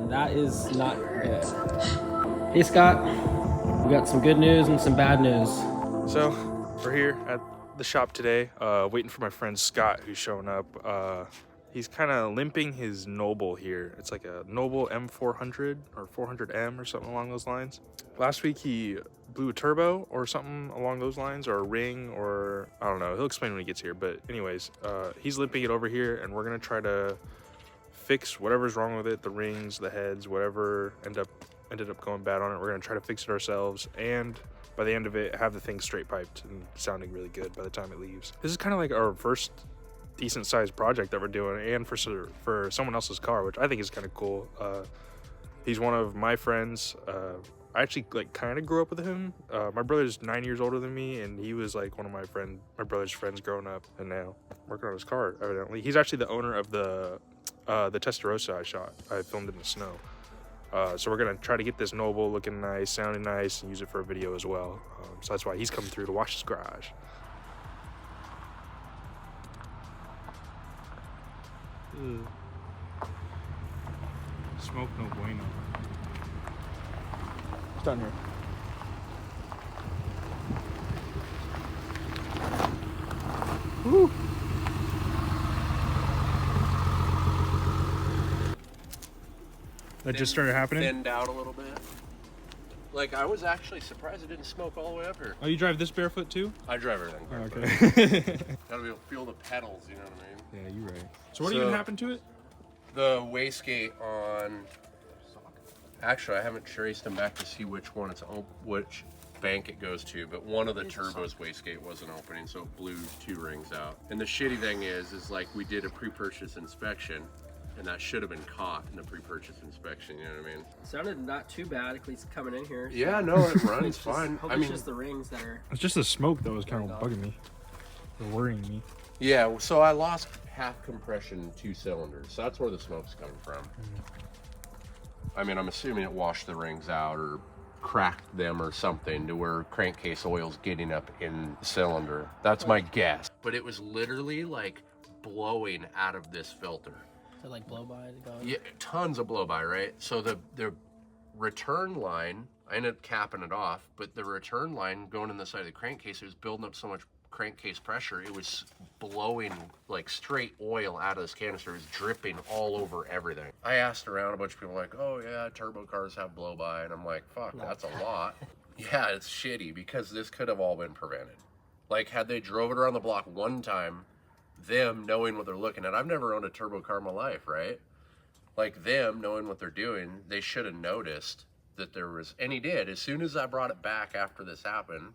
and that is not good. Hey Scott, we got some good news and some bad news. So we're here at the shop today, waiting for my friend Scott, who's showing up. He's kind of limping his Noble here. It's like a Noble M400 or 400M or something along those lines. Last week he blew a turbo or something along those lines, or a ring, or I don't know. He'll explain when he gets here. But anyways, he's limping it over here, and we're gonna try to fix whatever's wrong with it, the rings, the heads, whatever ended up going bad on it. We're gonna try to fix it ourselves, and by the end of it, have the thing straight piped and sounding really good by the time it leaves. This is kind of like our first decent sized project that we're doing, and for someone else's car, which I think is kind of cool. He's one of my friends. I actually like kind of grew up with him. My brother's 9 years older than me, and he was like one of my brother's friends growing up, and now working on his car, evidently. He's actually the owner of the Testarossa I filmed in the snow. So we're gonna try to get this Noble looking nice, sounding nice, and use it for a video as well. So that's why he's coming through to wash his garage. Smoke no bueno. It's done here. Woo! That just started happening? Thinned out a little bit. Like, I was actually surprised it didn't smoke all the way up here. Oh, you drive this barefoot too? I drive everything barefoot. Okay. Gotta be able to feel the pedals, you know what I mean? Yeah, you're right. So what even happened to it? The wastegate on... Actually, I haven't traced them back to see which bank it goes to, but one of the turbos wastegate wasn't opening, so it blew 2 rings out. And the shitty thing is like we did a pre-purchase inspection, and that should have been caught in the pre-purchase inspection, you know what I mean? Sounded not too bad, at least coming in here. Yeah, no, it runs fine. I mean, it's just the rings that are... It's just the smoke that was kind of bugging me, or worrying me. Yeah, so I lost half compression in 2 cylinders, so that's where the smoke's coming from. I mean, I'm assuming it washed the rings out or cracked them or something to where crankcase oil's getting up in the cylinder. That's my guess. But it was literally like blowing out of this filter. So like blow by going? Yeah, tons of blow by, right? So the return line, I ended up capping it off, but the return line going in the side of the crankcase, it was building up so much crankcase pressure, it was blowing like straight oil out of this canister. It was dripping all over everything. I asked around, a bunch of people like, oh yeah, turbo cars have blow by, and I'm like, fuck, that's a lot. Yeah, it's shitty because this could have all been prevented. Like, had they drove it around the block one time, them knowing what they're looking at, I've never owned a turbo car in my life, right? Like, them knowing what they're doing, they should have noticed that there was, and he did. As soon as I brought it back after this happened,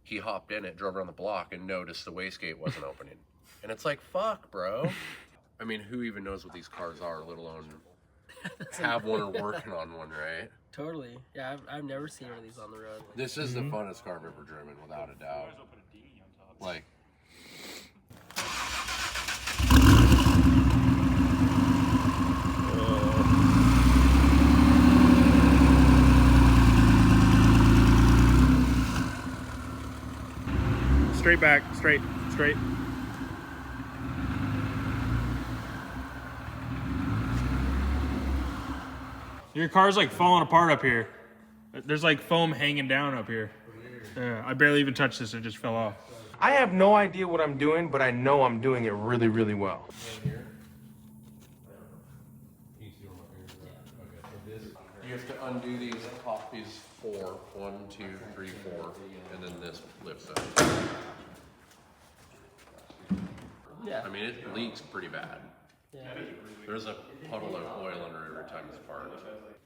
he hopped in it, drove around the block, and noticed the wastegate wasn't opening. And it's like, fuck, bro. I mean, who even knows what these cars are, let alone have one or working on one, right? Totally. Yeah, I've never seen one of these on the road. This is the funnest car I've ever driven, without a doubt. Like, Straight back, straight. Your car's like falling apart up here. There's like foam hanging down up here. Yeah, I barely even touched this, it just fell off. I have no idea what I'm doing, but I know I'm doing it really, really well. you have to undo these, pop these 4. 1, 2, 3, 4, and then this lifts up. Yeah. I mean, it leaks pretty bad. Yeah. There's a puddle of oil under every time it's parked.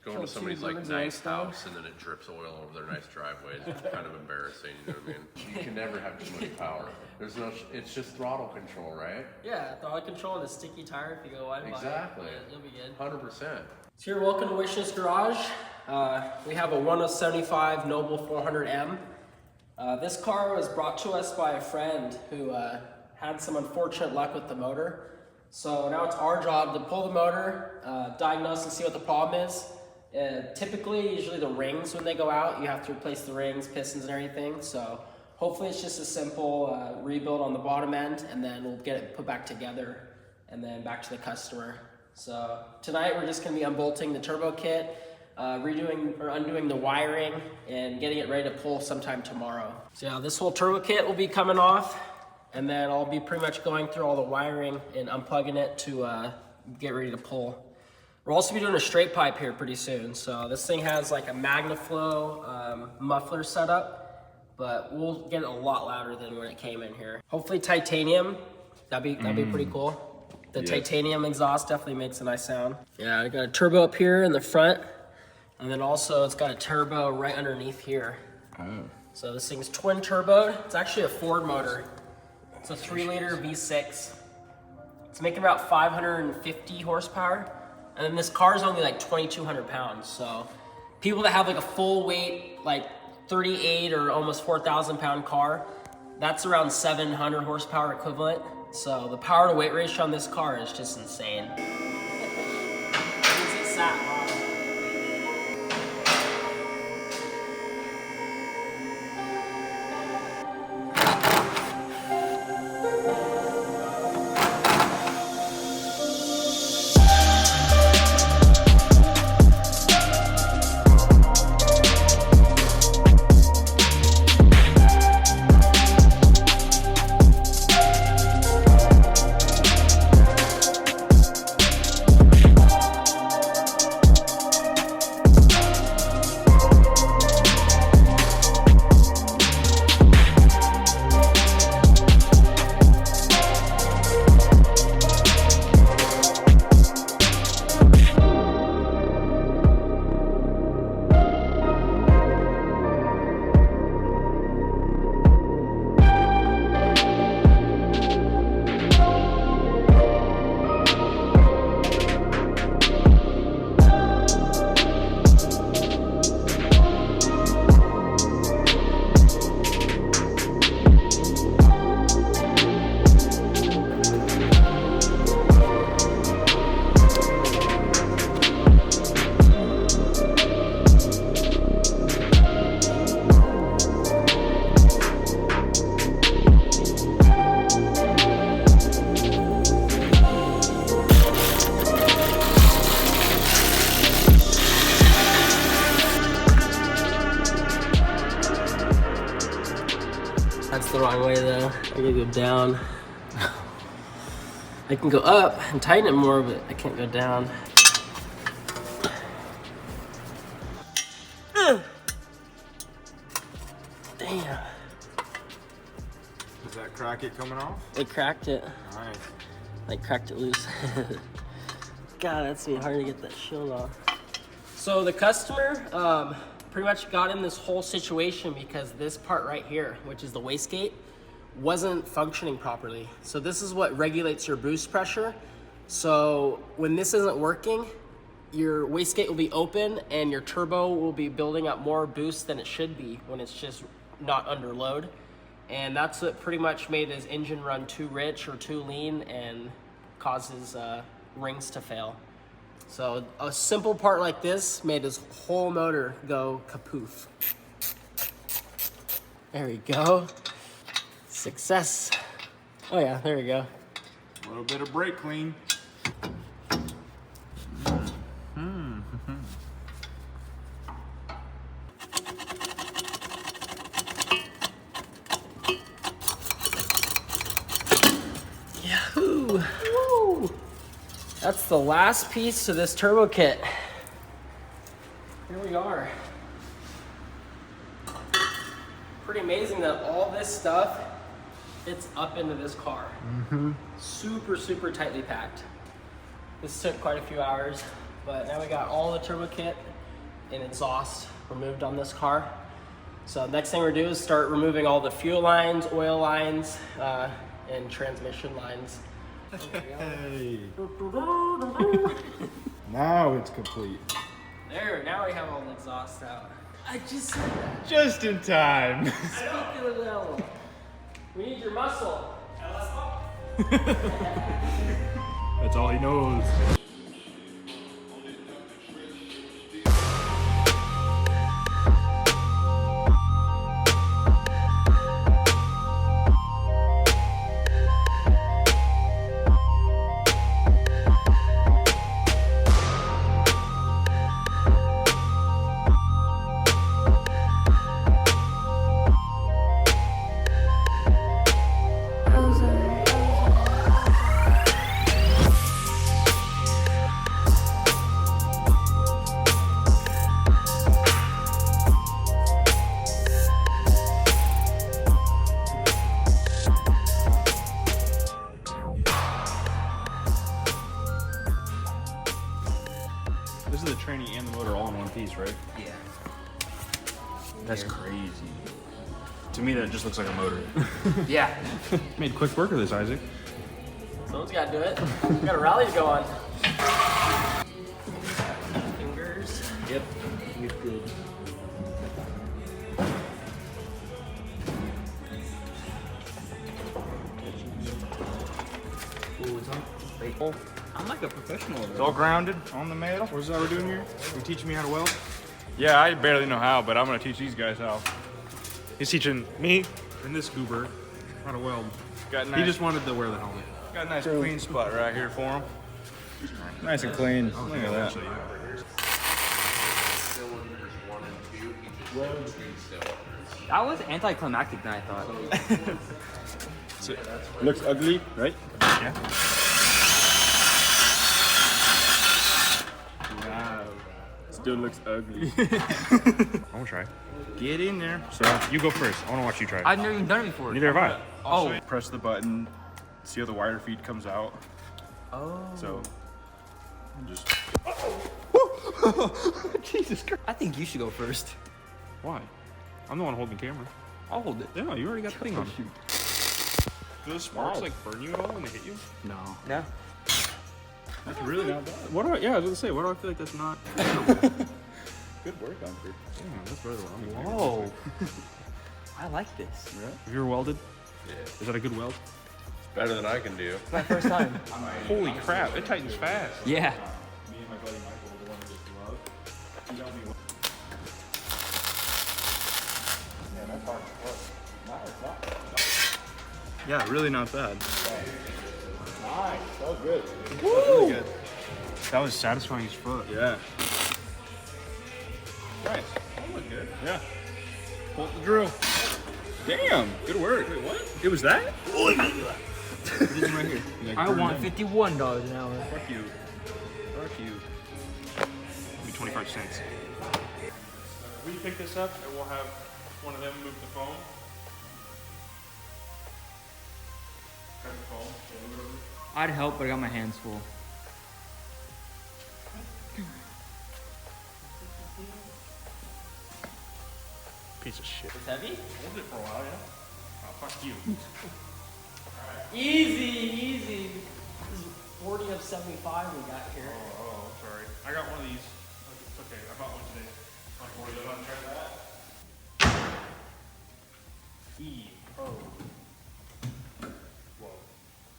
Going to somebody's like nice house and then it drips oil over their nice driveway is kind of embarrassing, you know what I mean? You can never have too much power. There's no, it's just throttle control, right? Yeah, throttle control and a sticky tire if you go wide. Exactly. You'll be good. 100%. So you're welcome to Woyshnis Garage. We have a 175 Noble 400M. This car was brought to us by a friend who had some unfortunate luck with the motor. So now it's our job to pull the motor, diagnose and see what the problem is. Usually the rings, when they go out, you have to replace the rings, pistons and everything. So hopefully it's just a simple rebuild on the bottom end, and then we'll get it put back together and then back to the customer. So tonight we're just gonna be unbolting the turbo kit, redoing or undoing the wiring, and getting it ready to pull sometime tomorrow. So yeah, this whole turbo kit will be coming off, and then I'll be pretty much going through all the wiring and unplugging it to get ready to pull. We'll also be doing a straight pipe here pretty soon. So this thing has like a MagnaFlow muffler setup, but we'll get it a lot louder than when it came in here. Hopefully titanium, that'd be pretty cool. The titanium exhaust definitely makes a nice sound. Yeah, I got a turbo up here in the front, and then also it's got a turbo right underneath here. Oh. So this thing's twin turboed. It's actually a Ford motor. It's a 3-liter V6. It's making about 550 horsepower. And then this car is only like 2,200 pounds. So people that have like a full weight, like 38 or almost 4,000 pound car, that's around 700 horsepower equivalent. So the power to weight ratio on this car is just insane. It sat, wow. That's the wrong way though. I gotta go down. I can go up and tighten it more, but I can't go down. Damn. Does that crack it coming off? It cracked it. Nice. Like cracked it loose. God, that's gonna be hard to get that shield off. So the customer pretty much got in this whole situation because this part right here, which is the wastegate, wasn't functioning properly. So this is what regulates your boost pressure. So when this isn't working, your wastegate will be open and your turbo will be building up more boost than it should be when it's just not under load. And that's what pretty much made his engine run too rich or too lean and causes rings to fail. So a simple part like this made his whole motor go kapoof. There we go. Success. Oh yeah, there we go. A little bit of brake clean. Yahoo! Woo! That's the last piece to this turbo kit. Here we are. Pretty amazing that all this stuff fits up into this car. Super, super tightly packed. This took quite a few hours, but now we got all the turbo kit and exhaust removed on this car. So next thing we're doing is start removing all the fuel lines, oil lines, and transmission lines. Hey. Now it's complete. There, now we have all the exhaust out. I just said that. Just in time. Speak a little. We need your muscle. That's all he knows. is the tranny and the motor all in one piece, right? Yeah. That's crazy. To me, that just looks like a motor. Yeah. Made quick work of this, Isaac. Someone's got to do it. We got a rally to go on. Fingers. Yep. You're good. I'm like a professional. It's all grounded on the metal. What is that we're doing here? You teaching me how to weld? Yeah, I barely know how, but I'm gonna teach these guys how. He's teaching me. And this goober how to weld. Got nice. He just wanted to wear the helmet. Got a nice clean spot right here for him. Nice and clean. Look at that. Cylinders 1 and 2, he just 2 cylinders. That was anticlimactic than I thought. Looks ugly, right? Yeah. Wow. Still looks ugly. I'm gonna try. Get in there. So you go first. I wanna watch you try. I've never even done it before. Neither have I. Oh. Press the button. See how the wire feed comes out. Oh. So just. Jesus Christ. I think you should go first. Why? I'm the one holding the camera. I'll hold it. Yeah, you already got the thing on. Do those sparks like burn you at all when they hit you? No. No. That's really not bad. What do I? Yeah, I was gonna say. Why do I feel like that's not? Good work, Uncle. Yeah, that's really what I'm Whoa. I like this. Have you ever welded? Yeah. Is that a good weld? Better than I can do. It's my first time. Holy crap! It tightens fast. Yeah. Me and my buddy Michael were the one who just glove. He helped me. Yeah, that's hard to work. Yeah, really not bad. Nice. That was good. That was really good. That was satisfying as fuck. Yeah. Nice. That was good. Yeah. Pull the drill. Damn. Good work. Wait, what? It was that? This is right here. Like, I burn want in. $51 an hour. Fuck you. Fuck you. Give me 25 cents. We pick this up and we'll have one of them move the phone. Grab the phone. Move it over. I'd help, but I got my hands full. Piece of shit. It's heavy? Hold it for a while, yeah. Oh, fuck you. Easy. This is 40 of 75 we got here. Oh, sorry. I got one of these. It's okay. I bought one today. On 40. You want to try that? Oh. Whoa.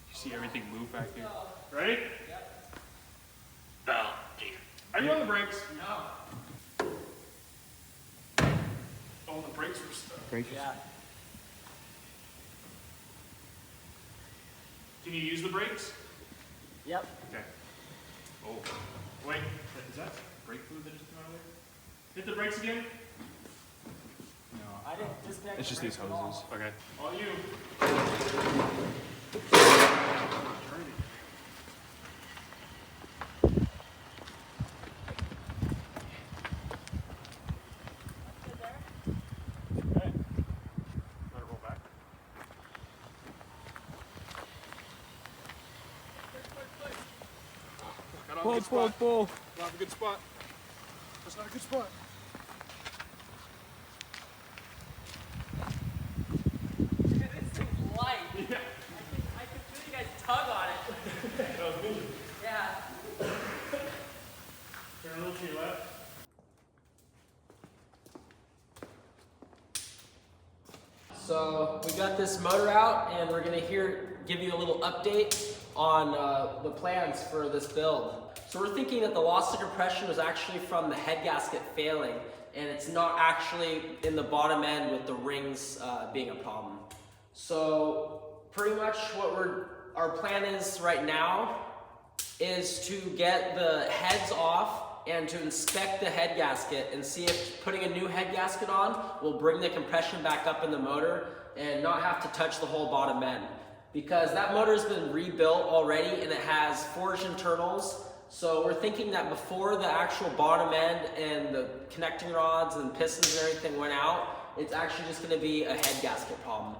You see everything move back here? Ready? Yep. Oh, dear. Are you on the brakes? No. Oh, the brakes were stuck. Yeah. Can you use the brakes? Yep. Okay. Oh. Wait. Is that brake fluid that just came out of there? Hit the brakes again. I didn't disconnect. It's just the these brakes at all. hoses. Okay. All you. Okay. Let it roll back. Got off a good spot. Pull. Got off a good spot. That's not a good spot. Dude, this thing's light. Yeah. I can feel you guys tug on it. That was me. Yeah. Turn a little to your left. So we got this motor out, and we're gonna give you a little update on the plans for this build. So we're thinking that the loss of compression was actually from the head gasket failing, and it's not actually in the bottom end with the rings being a problem. So pretty much what our plan is right now is to get the heads off and to inspect the head gasket and see if putting a new head gasket on will bring the compression back up in the motor and not have to touch the whole bottom end. Because that motor's been rebuilt already and it has forged internals. So we're thinking that before the actual bottom end and the connecting rods and pistons and everything went out, it's actually just gonna be a head gasket problem.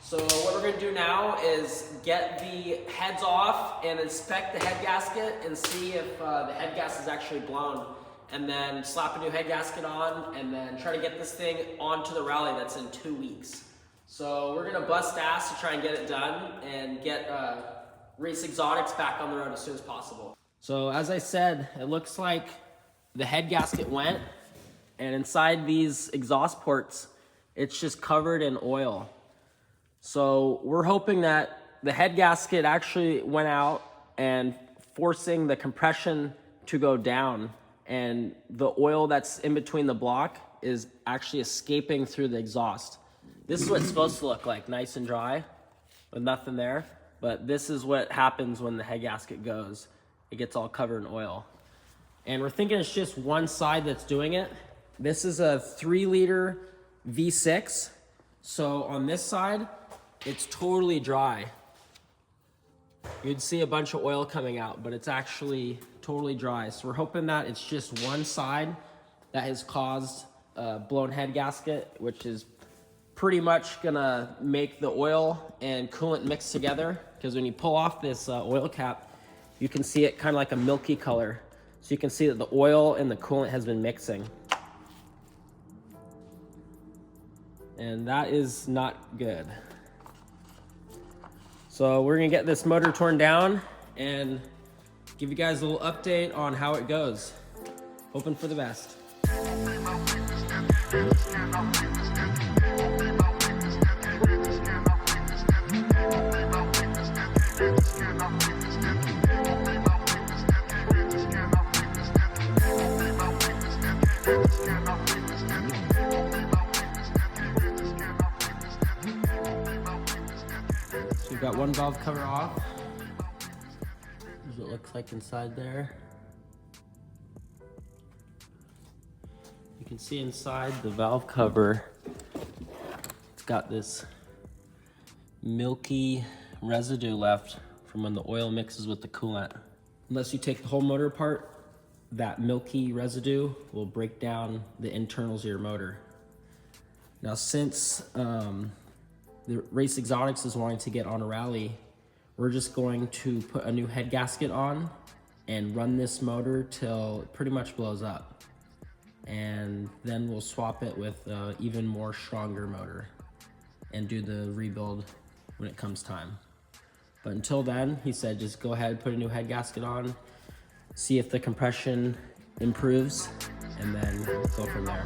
So what we're gonna do now is get the heads off and inspect the head gasket and see if the head gasket is actually blown. and then slap a new head gasket on, and then try to get this thing onto the rally that's in 2 weeks. So we're gonna bust ass to try and get it done and get Race Exotics back on the road as soon as possible. So as I said, it looks like the head gasket went, and inside these exhaust ports, it's just covered in oil. So we're hoping that the head gasket actually went out and forcing the compression to go down, and the oil that's in between the block is actually escaping through the exhaust. This is what it's supposed to look like, nice and dry with nothing there. But this is what happens when the head gasket goes. It gets all covered in oil. And we're thinking it's just one side that's doing it. This is a 3-liter V6. So on this side, it's totally dry. You'd see a bunch of oil coming out, but it's actually totally dry. So we're hoping that it's just one side that has caused a blown head gasket, which is pretty much gonna make the oil and coolant mix together, because when you pull off this oil cap, you can see it kind of like a milky color. So you can see that the oil and the coolant has been mixing. And that is not good. So we're gonna get this motor torn down and give you guys a little update on how it goes. Hoping for the best. So we've got one valve cover off. This is what it looks like inside there. You can see inside the valve cover, it's got this milky residue left from when the oil mixes with the coolant. Unless you take the whole motor apart, that milky residue will break down the internals of your motor. Now, since the Race Exotics is wanting to get on a rally, we're just going to put a new head gasket on and run this motor till it pretty much blows up. And then we'll swap it with an even more stronger motor and do the rebuild when it comes time. But until then, he said, just go ahead, put a new head gasket on, see if the compression improves, and then go from there.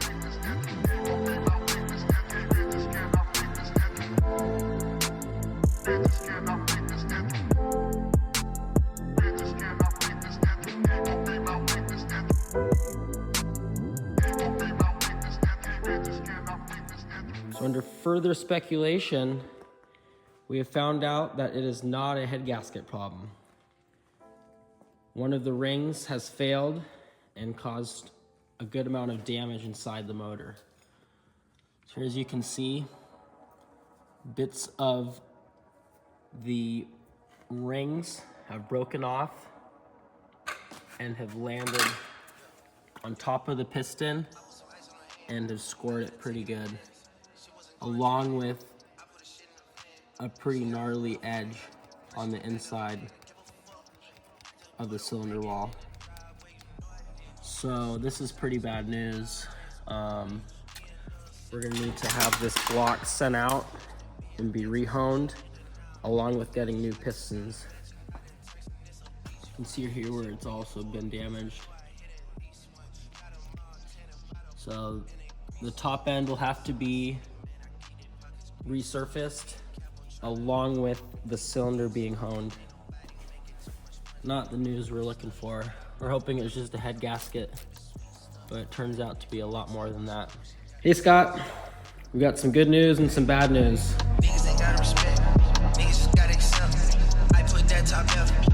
So under further speculation, we have found out that it is not a head gasket problem. One of the rings has failed and caused a good amount of damage inside the motor. So as you can see, bits of the rings have broken off and have landed on top of the piston and have scored it pretty good, along with a pretty gnarly edge on the inside of the cylinder wall. So this is pretty bad news. We're gonna need to have this block sent out and be rehoned, along with getting new pistons. You can see here where it's also been damaged. So the top end will have to be resurfaced, along with the cylinder being honed. Not the news we're looking for. We're hoping it was just a head gasket, but it turns out to be a lot more than that. Hey Scott, we got some good news and some bad news. Niggas ain't gotta respect, niggas just gotta accept. I put that top left.